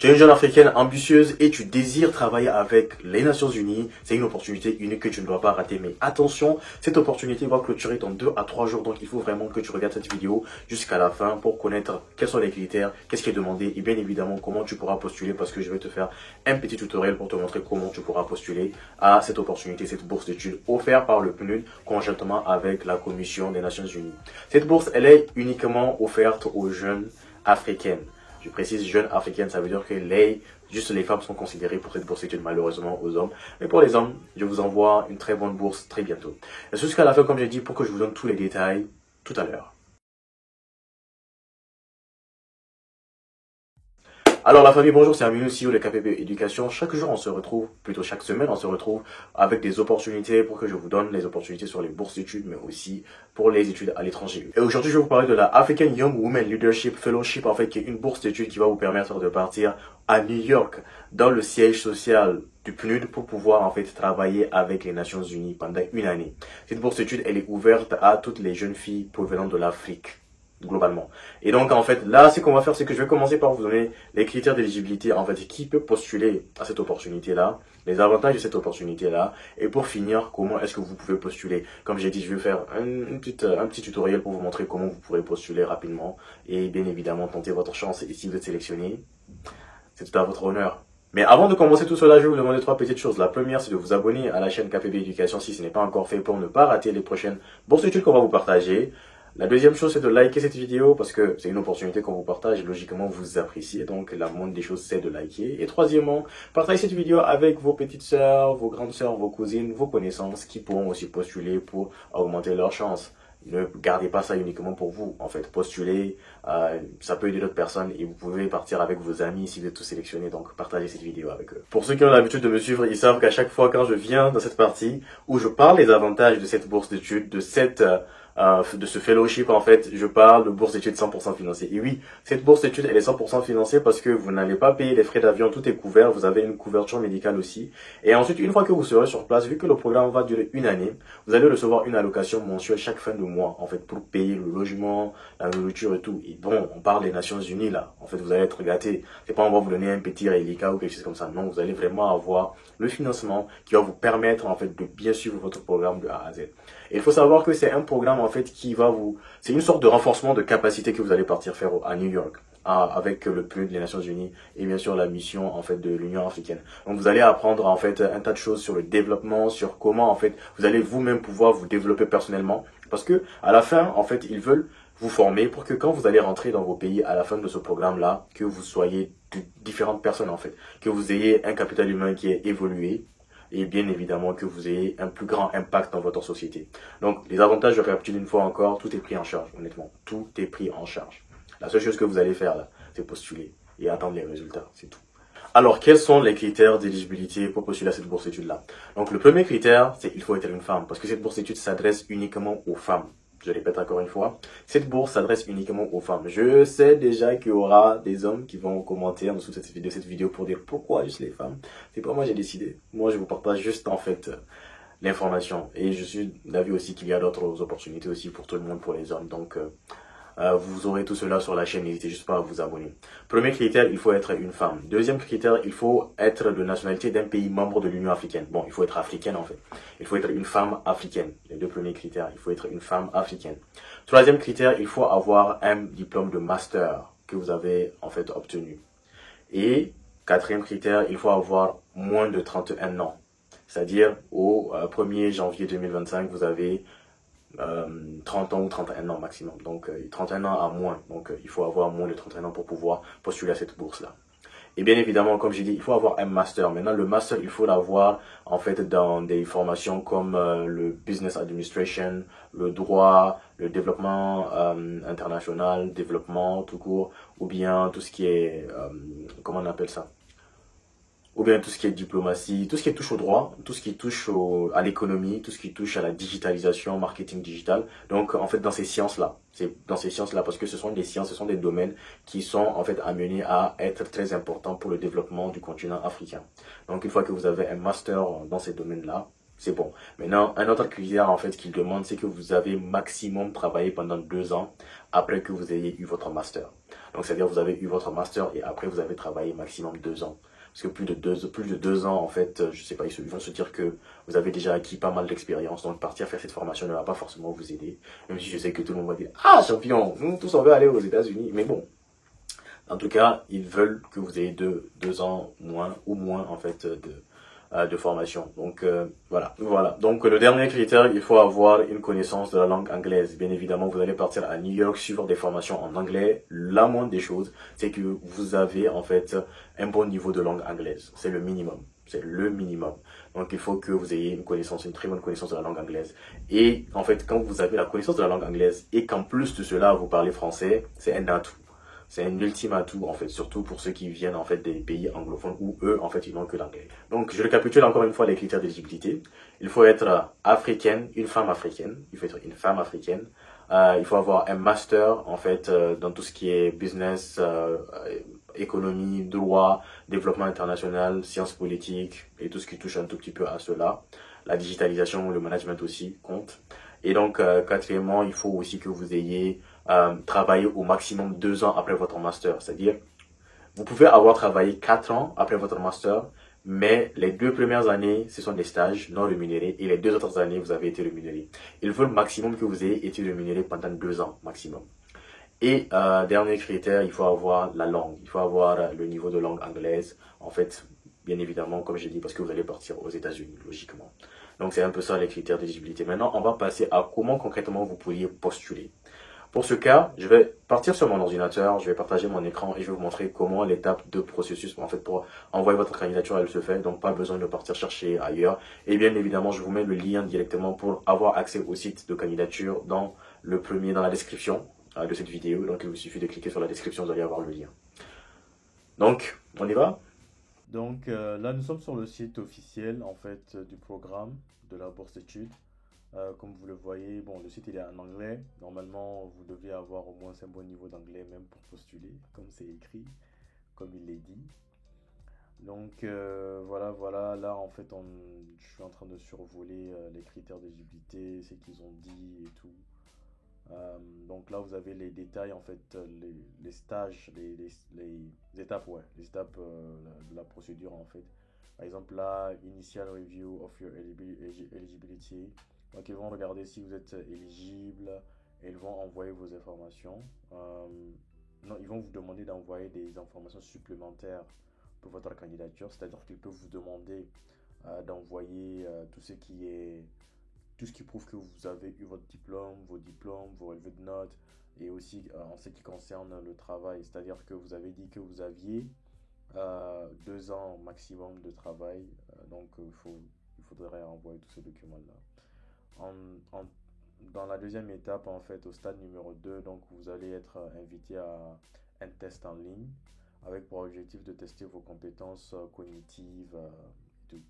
Tu es une jeune africaine ambitieuse et tu désires travailler avec les Nations Unies. C'est une opportunité unique que tu ne dois pas rater. Mais attention, cette opportunité va clôturer dans 2 à 3 jours. Donc, il faut vraiment que tu regardes cette vidéo jusqu'à la fin pour connaître quels sont les critères, qu'est-ce qui est demandé et bien évidemment comment tu pourras postuler parce que je vais te faire un petit tutoriel pour te montrer comment tu pourras postuler à cette opportunité, cette bourse d'études offerte par le PNUD conjointement avec la Commission des Nations Unies. Cette bourse, elle est uniquement offerte aux jeunes africaines. Je précise jeunes africaines, ça veut dire que juste les femmes sont considérées pour cette bourse d'études malheureusement aux hommes. Mais pour les hommes, je vous envoie une très bonne bourse très bientôt. Et jusqu'à la fin, comme j'ai dit, pour que je vous donne tous les détails tout à l'heure. Alors la famille, bonjour, c'est Aminu, CEO de KPB Éducation. Chaque jour on se retrouve, plutôt chaque semaine on se retrouve avec des opportunités pour que je vous donne les opportunités sur les bourses d'études, mais aussi pour les études à l'étranger. Et aujourd'hui je vais vous parler de la African Young Women Leadership Fellowship, en fait, qui est une bourse d'études qui va vous permettre de partir à New York, dans le siège social du PNUD pour pouvoir en fait travailler avec les Nations Unies pendant une année. Cette bourse d'études, elle est ouverte à toutes les jeunes filles provenant de l'Afrique. Globalement. Et donc, en fait, là, ce qu'on va faire, c'est que je vais commencer par vous donner les critères d'éligibilité, en fait, qui peut postuler à cette opportunité-là, les avantages de cette opportunité-là, et pour finir, comment est-ce que vous pouvez postuler. Comme j'ai dit, je vais faire un petit tutoriel pour vous montrer comment vous pourrez postuler rapidement, et bien évidemment, tenter votre chance, et si vous êtes sélectionné, c'est tout à votre honneur. Mais avant de commencer tout cela, je vais vous demander 3 petites choses. La première, c'est de vous abonner à la chaîne KPB Éducation si ce n'est pas encore fait pour ne pas rater les prochaines bourses d'études qu'on va vous partager. La deuxième chose, c'est de liker cette vidéo parce que c'est une opportunité qu'on vous partage et logiquement vous appréciez. Donc la moindre des choses, c'est de liker. Et troisièmement, partagez cette vidéo avec vos petites sœurs, vos grandes sœurs, vos cousines, vos connaissances qui pourront aussi postuler pour augmenter leurs chances. Ne gardez pas ça uniquement pour vous. En fait, postulez, ça peut aider d'autres personnes et vous pouvez partir avec vos amis si vous êtes tous sélectionnés. Donc, partagez cette vidéo avec eux. Pour ceux qui ont l'habitude de me suivre, ils savent qu'à chaque fois quand je viens dans cette partie où je parle des avantages de cette bourse d'études, de ce fellowship, en fait, je parle de bourse d'études 100% financée. Et oui, cette bourse d'études, elle est 100% financée parce que vous n'allez pas payer les frais d'avion, tout est couvert, vous avez une couverture médicale aussi. Et ensuite, une fois que vous serez sur place, vu que le programme va durer une année, vous allez recevoir une allocation mensuelle chaque fin de mois, en fait, pour payer le logement, la nourriture et tout. Et bon, on parle des Nations Unies, là. En fait, vous allez être gâtés. C'est pas on va vous donner un petit reliquat ou quelque chose comme ça. Non, vous allez vraiment avoir le financement qui va vous permettre, en fait, de bien suivre votre programme de A à Z. Et il faut savoir que c'est un programme, en fait, c'est une sorte de renforcement de capacité que vous allez partir faire à New York, avec le PNUD, les Nations Unies, et bien sûr la mission, en fait, de l'Union africaine. Donc, vous allez apprendre, en fait, un tas de choses sur le développement, sur comment, en fait, vous allez vous-même pouvoir vous développer personnellement. Parce que, à la fin, en fait, ils veulent vous former pour que quand vous allez rentrer dans vos pays à la fin de ce programme-là, que vous soyez de différentes personnes, en fait. Que vous ayez un capital humain qui est évolué, et bien évidemment que vous ayez un plus grand impact dans votre société. Donc, les avantages, je récapitule une fois encore, tout est pris en charge, honnêtement. Tout est pris en charge. La seule chose que vous allez faire, là, c'est postuler et attendre les résultats, c'est tout. Alors, quels sont les critères d'éligibilité pour postuler à cette bourse d'études-là? Donc, le premier critère, c'est qu'il faut être une femme, parce que cette bourse d'études s'adresse uniquement aux femmes. Je répète encore une fois, cette bourse s'adresse uniquement aux femmes. Je sais déjà qu'il y aura des hommes qui vont commenter en dessous de cette vidéo pour dire pourquoi juste les femmes. C'est pas moi j'ai décidé. Moi je vous partage juste en fait l'information. Et je suis d'avis aussi qu'il y a d'autres opportunités aussi pour tout le monde, pour les hommes. Donc vous aurez tout cela sur la chaîne, n'hésitez juste pas à vous abonner. Premier critère, il faut être une femme. Deuxième critère, il faut être de nationalité d'un pays membre de l'Union africaine. Bon, il faut être africaine en fait. Il faut être une femme africaine. Les 2 premiers critères, il faut être une femme africaine. Troisième critère, il faut avoir un diplôme de master que vous avez en fait obtenu. Et quatrième critère, il faut avoir moins de 31 ans. C'est-à-dire au 1er janvier 2025, vous avez 30 ans ou 31 ans maximum. Donc 31 ans à moins. Donc il faut avoir moins de 31 ans pour pouvoir postuler à cette bourse-là. Et bien évidemment, comme j'ai dit, il faut avoir un master. Maintenant, le master, il faut l'avoir en fait dans des formations comme le business administration, le droit, le développement international, développement tout court, ou bien tout ce qui est, comment on appelle ça? Ou bien tout ce qui est diplomatie, tout ce qui touche au droit, tout ce qui touche à l'économie, tout ce qui touche à la digitalisation, marketing digital. Donc, en fait, dans ces sciences-là, c'est dans ces sciences-là, parce que ce sont des sciences, ce sont des domaines qui sont, en fait, amenés à être très importants pour le développement du continent africain. Donc, une fois que vous avez un master dans ces domaines-là, c'est bon. Maintenant, un autre critère, en fait, qu'il demande, c'est que vous avez maximum travaillé pendant 2 ans après que vous ayez eu votre master. Donc, c'est-à-dire vous avez eu votre master et après vous avez travaillé maximum 2 ans. Parce que plus de deux ans, en fait, je sais pas, ils vont se dire que vous avez déjà acquis pas mal d'expérience. Donc, partir faire cette formation ne va pas forcément vous aider. Même si je sais que tout le monde va dire, ah, champion, nous tous on veut aller aux États-Unis. Mais bon, en tout cas, ils veulent que vous ayez 2 ans moins ou moins en fait de formation. Donc voilà. Donc le dernier critère, il faut avoir une connaissance de la langue anglaise. Bien évidemment, vous allez partir à New York suivre des formations en anglais. La moindre des choses, c'est que vous avez en fait un bon niveau de langue anglaise. C'est le minimum. C'est le minimum. Donc il faut que vous ayez une très bonne connaissance de la langue anglaise. Et en fait, quand vous avez la connaissance de la langue anglaise et qu'en plus de cela, vous parlez français, c'est un atout. C'est un ultime atout, en fait, surtout pour ceux qui viennent, en fait, des pays anglophones où eux, en fait, ils n'ont que l'anglais. Donc, je récapitule encore une fois les critères d'éligibilité. Il faut être africaine, une femme africaine. Il faut être une femme africaine. Il faut avoir un master, en fait, dans tout ce qui est business, économie, droit, développement international, sciences politiques et tout ce qui touche un tout petit peu à cela. La digitalisation, le management aussi compte. Et donc, quatrièmement, il faut aussi que vous ayez travaillé au maximum 2 ans après votre master. C'est-à-dire, vous pouvez avoir travaillé 4 ans après votre master, mais les 2 premières années, ce sont des stages non rémunérés et les 2 autres années, vous avez été rémunéré. Il faut le maximum que vous ayez été rémunéré pendant 2 ans maximum. Et dernier critère, il faut avoir la langue. Il faut avoir le niveau de langue anglaise. En fait, bien évidemment, comme j'ai dit, parce que vous allez partir aux États-Unis, logiquement. Donc, c'est un peu ça les critères d'éligibilité. Maintenant, on va passer à comment concrètement vous pourriez postuler. Pour ce cas, je vais partir sur mon ordinateur, je vais partager mon écran et je vais vous montrer comment l'étape de processus, en fait, pour envoyer votre candidature, elle se fait. Donc, pas besoin de partir chercher ailleurs. Et bien évidemment, je vous mets le lien directement pour avoir accès au site de candidature dans dans la description de cette vidéo. Donc, il vous suffit de cliquer sur la description, vous allez avoir le lien. Donc, on y va? Donc là, nous sommes sur le site officiel en fait du programme de la bourse d'études. Comme vous le voyez, bon, le site il est en anglais. Normalement, vous devez avoir au moins un bon niveau d'anglais même pour postuler, comme c'est écrit, comme il est dit. Donc voilà. Là, en fait, je suis en train de survoler les critères d'éligibilité, ce qu'ils ont dit et tout. Donc là, vous avez les détails, en fait, les stages, les étapes, ouais, les étapes de la procédure, en fait. Par exemple, là, Initial Review of your Eligibility. Donc, ils vont regarder si vous êtes éligible et ils vont envoyer vos informations. Non, ils vont vous demander d'envoyer des informations supplémentaires pour votre candidature, c'est-à-dire qu'ils peuvent vous demander d'envoyer tout ce qui prouve que vous avez eu votre diplôme, vos diplômes, vos relevés de notes, et aussi en ce qui concerne le travail, c'est-à-dire que vous avez dit que vous aviez 2 ans maximum de travail, donc il faudrait envoyer tous ces documents-là. En- en- dans la deuxième étape, en fait, au stade numéro 2, donc vous allez être invité à un test en ligne avec pour objectif de tester vos compétences cognitives et tout.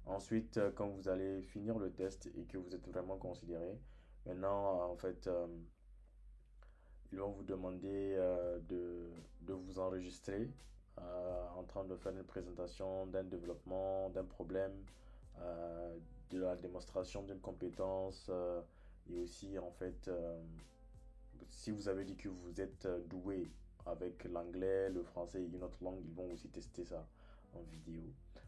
Ensuite, quand vous allez finir le test et que vous êtes vraiment considéré, maintenant, en fait, ils vont vous demander de vous enregistrer en train de faire une présentation d'un développement, d'un problème, euh, de la démonstration d'une compétence et aussi, en fait, si vous avez dit que vous êtes doué avec l'anglais, le français et une autre langue, ils vont aussi tester ça en vidéo.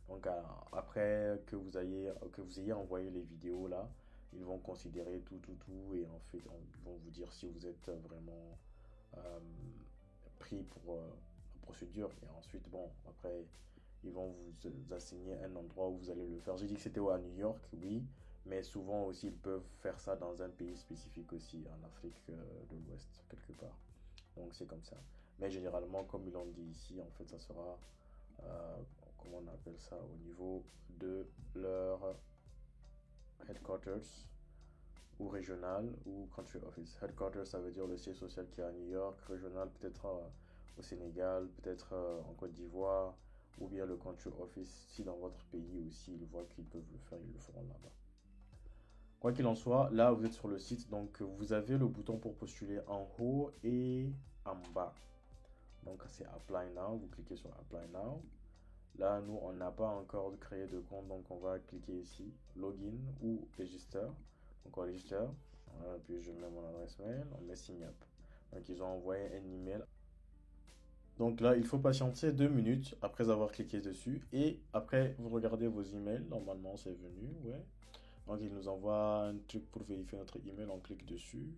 Donc après que vous ayez envoyé les vidéos là, ils vont considérer tout et en fait ils vont vous dire si vous êtes vraiment euh, pris pour la procédure et ensuite bon après ils vont vous assigner un endroit où vous allez le faire. J'ai dit que c'était à New York, oui, mais souvent aussi ils peuvent faire ça dans un pays spécifique aussi, en Afrique de l'Ouest, quelque part. Donc c'est comme ça. Mais généralement, comme ils l'ont dit ici, en fait, ça sera, euh, comment on appelle ça, au niveau de leur headquarters ou régional ou country office. Headquarters, ça veut dire le siège social qui est à New York, régional peut-être au Sénégal, peut-être en Côte d'Ivoire, ou bien le country office si dans votre pays aussi ils voient qu'ils peuvent le faire, ils le feront là-bas. Quoi qu'il en soit, là vous êtes sur le site, donc vous avez le bouton pour postuler en haut et en bas. Donc c'est Apply Now, vous cliquez sur Apply Now. Là, nous, on n'a pas encore créé de compte, donc on va cliquer ici, Login ou Register. Donc on register, voilà, puis je mets mon adresse mail, on met Sign Up. Donc ils ont envoyé un email Donc là, il faut patienter 2 minutes après avoir cliqué dessus. Et après, vous regardez vos emails. Normalement, c'est venu. Ouais. Donc, il nous envoie un truc pour vérifier notre email. On clique dessus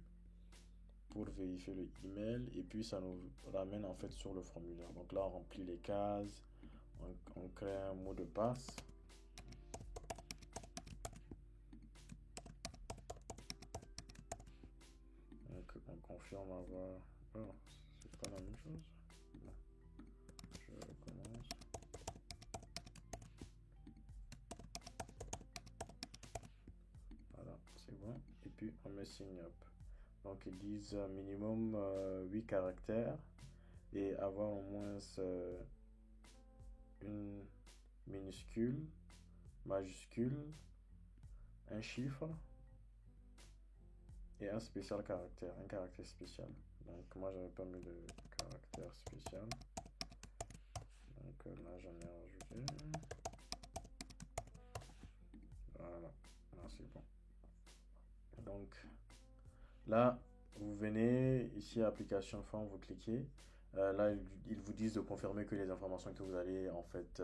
pour vérifier le email. Et puis, ça nous ramène en fait sur le formulaire. Donc là, on remplit les cases. On crée un mot de passe. Donc, on confirme avoir. Oh, c'est pas la même chose. Non. Je recommence. Voilà, c'est bon. Et puis on met sign up. Donc ils disent minimum 8 caractères et avoir au moins une minuscule, majuscule, un chiffre et un spécial caractère, un caractère spécial. Donc moi j'avais pas mis de caractère spécial. Donc là j'en ai rajouté. Voilà, là c'est bon. Donc là, vous venez ici à application forme, vous cliquez. Là, ils vous disent de confirmer que les informations que vous allez en fait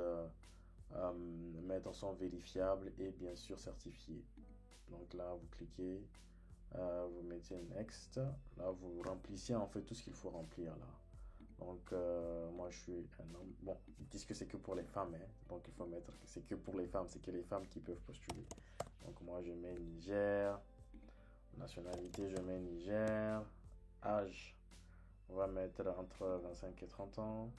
mettre sont vérifiables et bien sûr certifiées. Donc là, vous cliquez, vous mettez next. Là, vous remplissez en fait tout ce qu'il faut remplir là. Donc moi, je suis un homme. Bon, ils disent que c'est que pour les femmes, hein. Donc il faut mettre que c'est que pour les femmes, c'est que les femmes qui peuvent postuler. Donc moi, je mets Niger. Nationalité, je mets Niger. Âge, on va mettre entre 25 et 30 ans.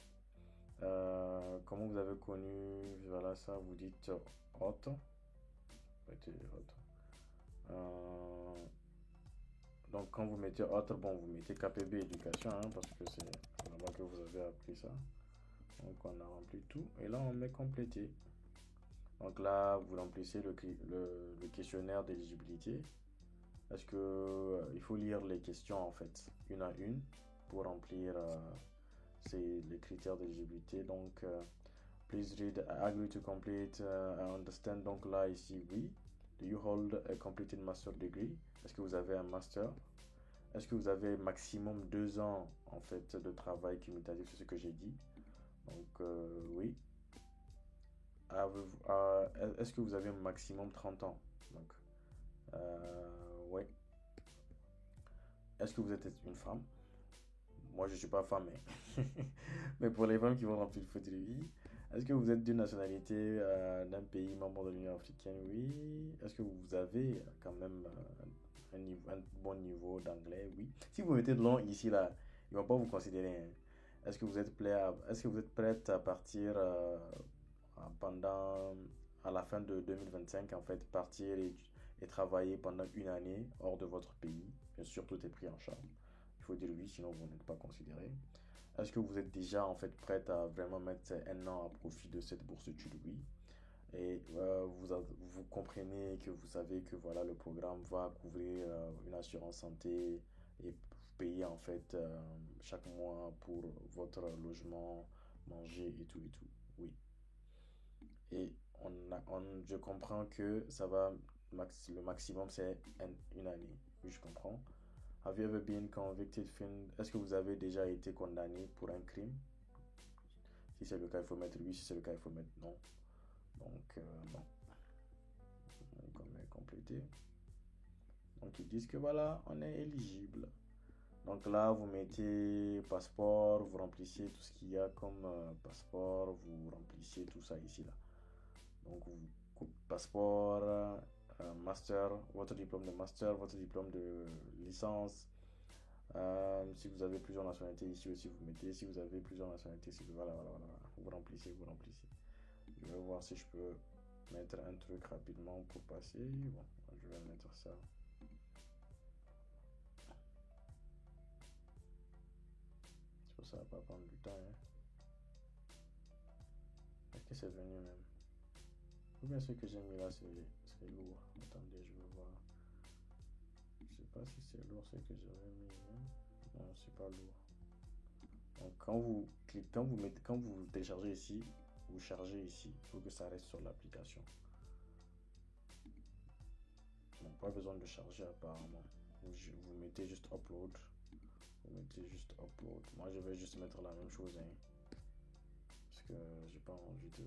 Comment vous avez connu, voilà ça, vous dites hot. Mettez hot. Donc quand vous mettez hot, bon, vous mettez KPB éducation, hein, parce que c'est là-bas que vous avez appris ça. Donc on a rempli tout. Et là, on met compléter. Donc là, vous remplissez le questionnaire d'éligibilité. Est-ce que il faut lire les questions en fait, une à une, pour remplir les critères d'éligibilité. Donc, please read, I agree to complete, I understand. Donc là, ici, oui. Do you hold a completed master degree? Est-ce que vous avez un master? Est-ce que vous avez maximum 2 ans en fait de travail cumulatif? C'est ce que j'ai dit. Donc, oui. Est-ce que vous avez un maximum 30 ans? Donc, ouais. Est-ce que vous êtes une femme? Moi, je ne suis pas femme, mais pour les femmes qui vont remplir le faut dire oui. Est-ce que vous êtes d'une nationalité d'un pays membre de l'Union africaine? Oui. Est-ce que vous avez quand même un bon niveau d'anglais? Oui. Si vous mettez de long ici, là, ils ne vont pas vous considérer, hein. Est-ce que vous êtes prête à partir pendant, à la fin de 2025, en fait, partir et travailler pendant une année hors de votre pays? Bien sûr, tout est pris en charge. Il faut dire oui, sinon vous n'êtes pas considéré. Est-ce que vous êtes déjà en fait prête à vraiment mettre un an à profit de cette bourse d'études? Oui. Et vous comprenez que vous savez que voilà, le programme va couvrir une assurance santé et vous payer en fait chaque mois pour votre logement, manger et tout et tout. Oui. Et je comprends que ça va, le maximum c'est une année. Oui, je comprends. Have you ever been convicted? Est-ce que vous avez déjà été condamné pour un crime? Si c'est le cas, il faut mettre oui. Si c'est le cas, il faut mettre non. Donc, non. Donc, on met complété. Donc, ils disent que voilà, on est éligible. Donc là, vous mettez passeport, vous remplissez tout ce qu'il y a comme passeport, vous remplissez tout ça ici, là. Donc, passeport, master, votre diplôme de master, votre diplôme de licence. Si vous avez plusieurs nationalités ici aussi, vous mettez. Si vous avez plusieurs nationalités, voilà. Vous remplissez. Je vais voir si je peux mettre un truc rapidement pour passer. Bon, je vais mettre ça. C'est pour ça, ça va pas prendre du temps, hein. Est-ce que c'est venu même? Ou bien ce que j'ai mis là, c'est lourd. Attendez, je vais voir. Je sais pas si c'est lourd ce que j'avais mis, hein. Non, c'est pas lourd. Donc quand vous cliquez, quand vous téléchargez ici, vous chargez ici, il faut que ça reste sur l'application. Donc pas besoin de charger apparemment. Vous mettez juste upload. Vous mettez juste upload. Moi, je vais juste mettre la même chose, hein, parce que j'ai pas envie de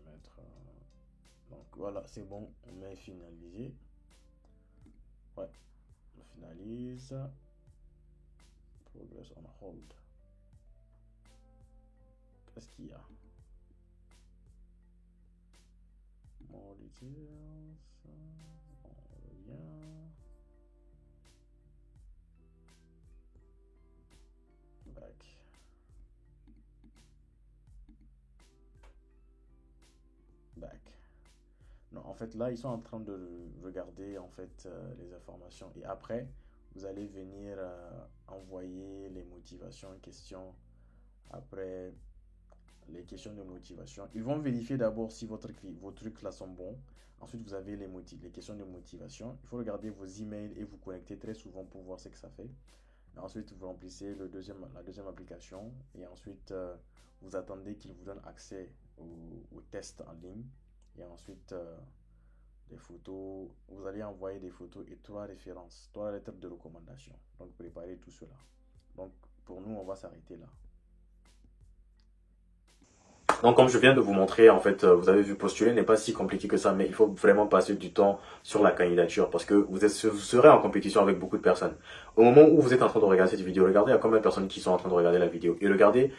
mettre. Donc voilà, c'est bon. On met finaliser. Ouais, on finalise. Progress on hold. Qu'est-ce qu'il y a? More details. On revient. Back. Back. Non, en fait, là, ils sont en train de regarder en fait les informations. Et après, vous allez venir envoyer les motivations, questions. Après, les questions de motivation. Ils vont vérifier d'abord si vos trucs là sont bons. Ensuite, vous avez les questions de motivation. Il faut regarder vos emails et vous connecter très souvent pour voir ce que ça fait. Et ensuite, vous remplissez la deuxième application. Et ensuite, vous attendez qu'il vous donne accès au test en ligne. Et ensuite, les photos. Vous allez envoyer des photos et 3 références, 3 lettres de recommandation. Donc, préparez tout cela. Donc, pour nous, on va s'arrêter là. Donc, comme je viens de vous montrer, en fait, vous avez vu, postuler n'est pas si compliqué que ça, mais il faut vraiment passer du temps sur la candidature parce que vous serez en compétition avec beaucoup de personnes. Au moment où vous êtes en train de regarder cette vidéo, regardez à combien de personnes qui sont en train de regarder la vidéo et regardez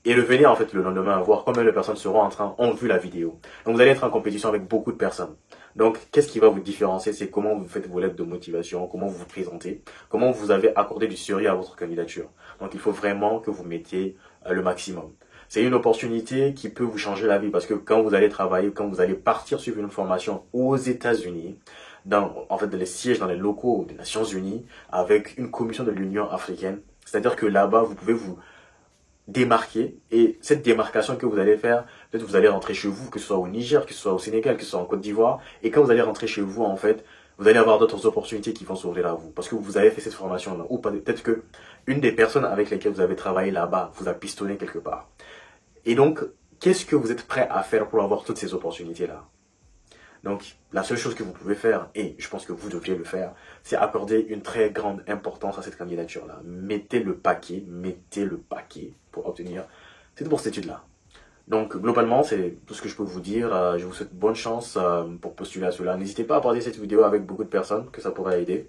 et revenez en fait le lendemain voir combien de personnes ont vu la vidéo. Donc, vous allez être en compétition avec beaucoup de personnes. Donc, qu'est-ce qui va vous différencier? C'est comment vous faites vos lettres de motivation, comment vous vous présentez, comment vous avez accordé du sérieux à votre candidature. Donc, il faut vraiment que vous mettiez le maximum. C'est une opportunité qui peut vous changer la vie parce que quand vous allez travailler, quand vous allez partir suivre une formation aux États-Unis, dans les sièges, dans les locaux des Nations Unies, avec une commission de l'Union africaine, c'est-à-dire que là-bas, vous pouvez vous démarquer et cette démarcation que vous allez faire, peut-être vous allez rentrer chez vous, que ce soit au Niger, que ce soit au Sénégal, que ce soit en Côte d'Ivoire, et quand vous allez rentrer chez vous, en fait, vous allez avoir d'autres opportunités qui vont s'ouvrir à vous parce que vous avez fait cette formation-là ou peut-être que une des personnes avec lesquelles vous avez travaillé là-bas vous a pistonné quelque part. Et donc, qu'est-ce que vous êtes prêt à faire pour avoir toutes ces opportunités-là? Donc, la seule chose que vous pouvez faire, et je pense que vous devriez le faire, c'est accorder une très grande importance à cette candidature-là. Mettez le paquet pour obtenir cette bourse d'études-là. Donc, globalement, c'est tout ce que je peux vous dire. Je vous souhaite bonne chance pour postuler à cela. N'hésitez pas à partager cette vidéo avec beaucoup de personnes, que ça pourrait aider.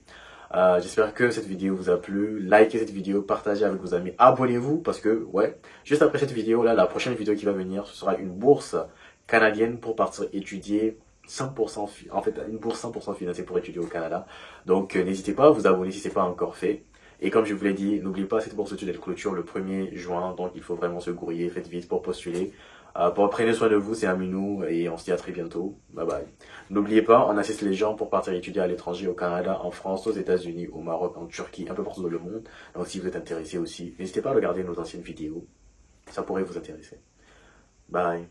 J'espère que cette vidéo vous a plu. Likez cette vidéo, partagez avec vos amis. Abonnez-vous parce que, ouais, juste après cette vidéo-là, la prochaine vidéo qui va venir, ce sera une bourse canadienne pour partir étudier 100%, en fait, une bourse 100% financée pour étudier au Canada. Donc, n'hésitez pas à vous abonner si ce n'est pas encore fait. Et comme je vous l'ai dit, n'oubliez pas, cette bourse d'études, elle clôture le 1er juin. Donc, il faut vraiment se grouiller. Faites vite pour postuler. Prenez soin de vous, c'est Aminou. Et on se dit à très bientôt. Bye bye. N'oubliez pas, on assiste les gens pour partir étudier à l'étranger, au Canada, en France, aux États-Unis, au Maroc, en Turquie, un peu partout dans le monde. Donc, si vous êtes intéressé aussi, n'hésitez pas à regarder nos anciennes vidéos. Ça pourrait vous intéresser. Bye.